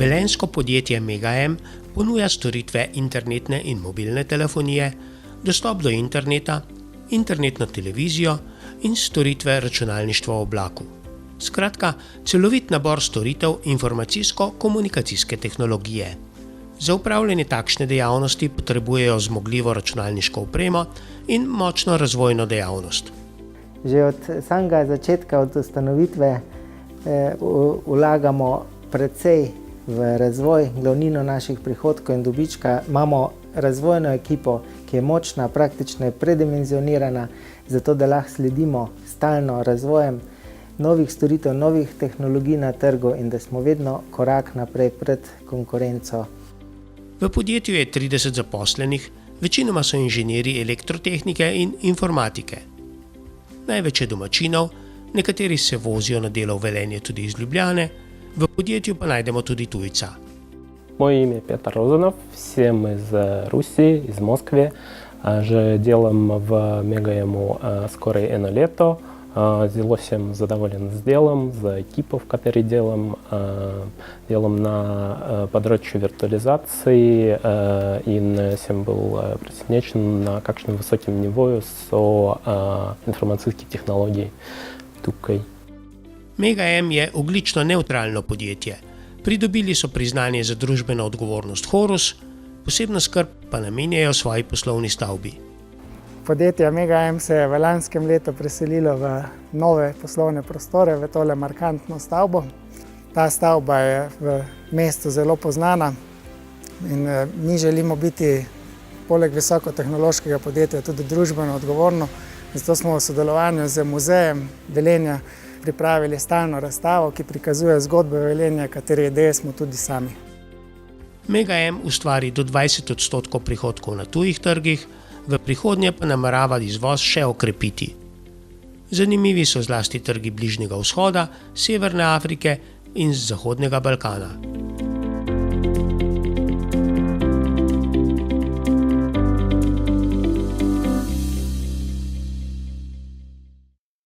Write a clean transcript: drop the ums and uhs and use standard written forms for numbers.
Velenjsko podjetje Mega-M ponuja storitve internetne in mobilne telefonije, dostop do interneta, internetno televizijo in storitve računalništva v oblaku. Skratka, celovit nabor storitev informacijsko-komunikacijske tehnologije. Za upravljanje takšne dejavnosti potrebujejo zmogljivo računalniško opremo in močno razvojno dejavnost. Že od samega začetka, od ustanovitve, vlagamo precej v razvoj, glavnino naših prihodkov in dobička. Imamo razvojno ekipo, ki je močna, praktično je predimenzionirana, zato da lahko sledimo stalno razvojem novih storitev, novih tehnologij na trgu in da smo vedno korak naprej pred konkurenco. V podjetju je 30 zaposlenih, večinoma so inženirji elektrotehnike in informatike. Največ je domačinov, nekateri se vozijo na delo v Velenje tudi iz Ljubljane, v podjetju pa najdemo tudi tujca. Мое имя Петр Розанов, всем из Руси, из Москвы. Делаем в Мега-М скоро ино лето. Зелосим задоволен с делом, за экипов, которые делаем. Делаем на подрочью виртуализации. И всем был присоединен на какшным высоким нивою со информационских технологий. Tukaj. Mega-M je ogljično nevtralno podjetje. Pridobili so priznanje za družbeno odgovornost Horus, posebno skrb pa namenjajo svoji poslovni stavbi. Podjetje Mega-M se je v lanskem letu preselilo v nove poslovne prostore, v tole markantno stavbo. Ta stavba je v mestu zelo poznana in mi želimo biti poleg visokotehnološkega podjetja tudi družbeno odgovorno. Zato smo v sodelovanju z muzejem Velenja pripravili stalno razstavo, ki prikazuje zgodbe Velenja, katere ideje smo tudi sami. Mega-M ustvari do 20% prihodkov na tujih trgih, v prihodnje pa namerava izvoz še okrepiti. Zanimivi so zlasti trgi Bližnjega vzhoda, Severne Afrike in Zahodnega Balkana.